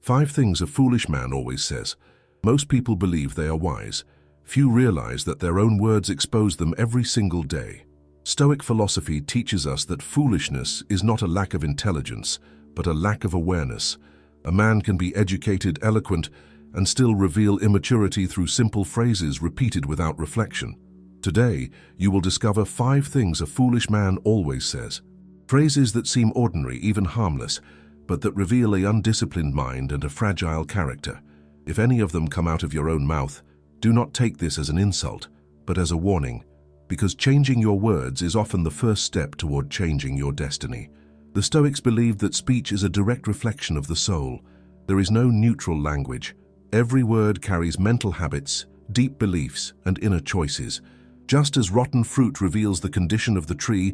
5 things a foolish man always says. Most people believe they are wise. Few realize that their own words expose them every single day. Stoic philosophy teaches us that foolishness is not a lack of intelligence, but a lack of awareness. A man can be educated, eloquent, and still reveal immaturity through simple phrases repeated without reflection. Today, you will discover 5 things a foolish man always says. Phrases that seem ordinary, even harmless, but that reveal an undisciplined mind and a fragile character. If any of them come out of your own mouth, do not take this as an insult, but as a warning, because changing your words is often the first step toward changing your destiny. The Stoics believed that speech is a direct reflection of the soul. There is no neutral language. Every word carries mental habits, deep beliefs, and inner choices. Just as rotten fruit reveals the condition of the tree,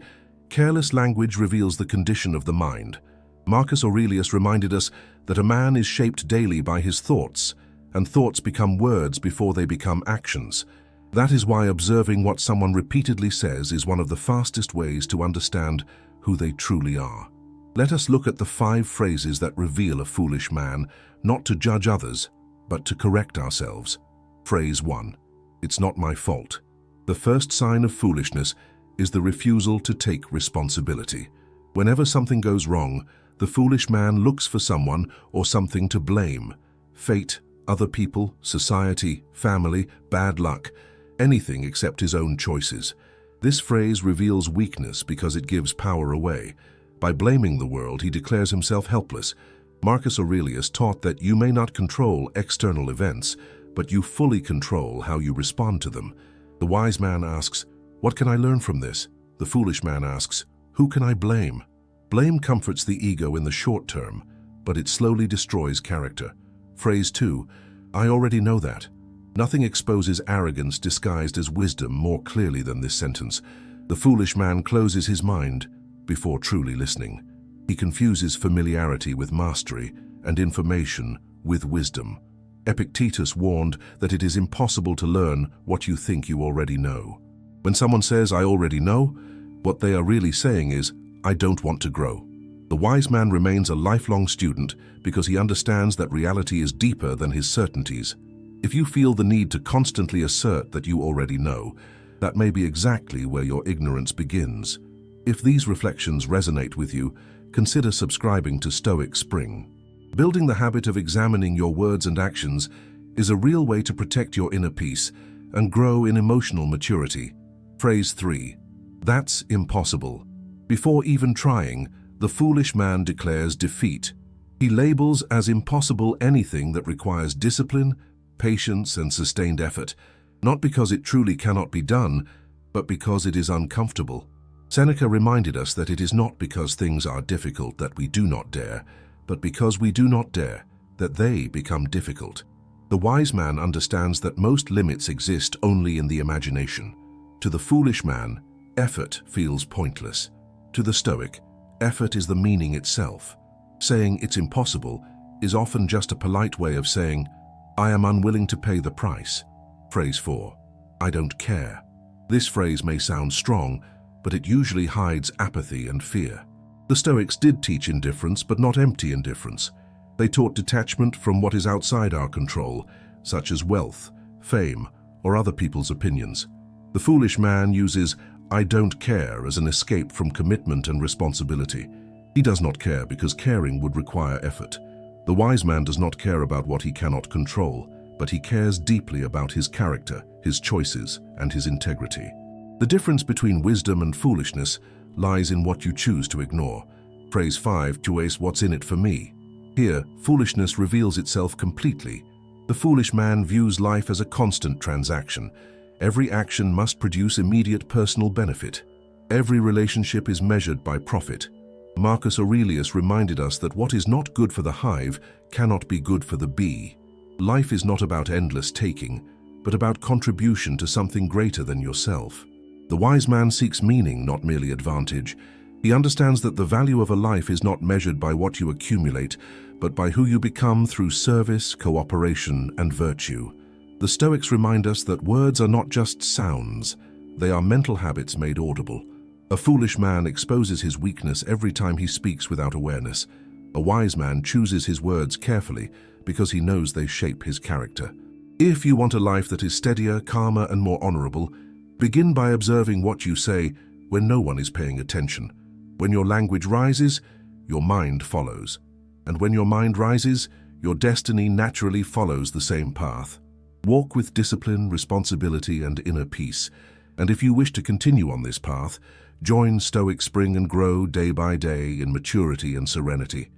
careless language reveals the condition of the mind. Marcus Aurelius reminded us that a man is shaped daily by his thoughts, and thoughts become words before they become actions. That is why observing what someone repeatedly says is one of the fastest ways to understand who they truly are. Let us look at the 5 phrases that reveal a foolish man, not to judge others, but to correct ourselves. Phrase 1. It's not my fault. The first sign of foolishness is the refusal to take responsibility. Whenever something goes wrong, the foolish man looks for someone or something to blame. Fate, other people, society, family, bad luck, anything except his own choices. This phrase reveals weakness because it gives power away. By blaming the world, he declares himself helpless. Marcus Aurelius taught that you may not control external events, but you fully control how you respond to them. The wise man asks, "What can I learn from this?" The foolish man asks, "Who can I blame?" Blame comforts the ego in the short term, but it slowly destroys character. Phrase 2, I already know that. Nothing exposes arrogance disguised as wisdom more clearly than this sentence. The foolish man closes his mind before truly listening. He confuses familiarity with mastery and information with wisdom. Epictetus warned that it is impossible to learn what you think you already know. When someone says, "I already know," what they are really saying is, "I don't want to grow." The wise man remains a lifelong student because he understands that reality is deeper than his certainties. If you feel the need to constantly assert that you already know, that may be exactly where your ignorance begins. If these reflections resonate with you, consider subscribing to Stoic Spring. Building the habit of examining your words and actions is a real way to protect your inner peace and grow in emotional maturity. Phrase 3. That's impossible. Before even trying, the foolish man declares defeat. He labels as impossible anything that requires discipline, patience, and sustained effort, not because it truly cannot be done, but because it is uncomfortable. Seneca reminded us that it is not because things are difficult that we do not dare, but because we do not dare, that they become difficult. The wise man understands that most limits exist only in the imagination. To the foolish man, effort feels pointless. To the Stoic, effort is the meaning itself. Saying it's impossible is often just a polite way of saying, "I am unwilling to pay the price." Phrase 4. I don't care. This phrase may sound strong, but it usually hides apathy and fear. The Stoics did teach indifference, but not empty indifference. They taught detachment from what is outside our control, such as wealth, fame, or other people's opinions. The foolish man uses "I don't care" as an escape from commitment and responsibility. He does not care because caring would require effort. The wise man does not care about what he cannot control, but he cares deeply about his character, his choices, and his integrity. The difference between wisdom and foolishness lies in what you choose to ignore. Phrase 5, "Choice, what's in it for me?" Here, foolishness reveals itself completely. The foolish man views life as a constant transaction. Every action must produce immediate personal benefit. Every relationship is measured by profit. Marcus Aurelius reminded us that what is not good for the hive cannot be good for the bee. Life is not about endless taking, but about contribution to something greater than yourself. The wise man seeks meaning, not merely advantage. He understands that the value of a life is not measured by what you accumulate, but by who you become through service, cooperation, and virtue. The Stoics remind us that words are not just sounds, they are mental habits made audible. A foolish man exposes his weakness every time he speaks without awareness. A wise man chooses his words carefully because he knows they shape his character. If you want a life that is steadier, calmer, and more honorable, begin by observing what you say when no one is paying attention. When your language rises, your mind follows. And when your mind rises, your destiny naturally follows the same path. Walk with discipline, responsibility, and inner peace. And if you wish to continue on this path, join Stoic Spring and grow day by day in maturity and serenity.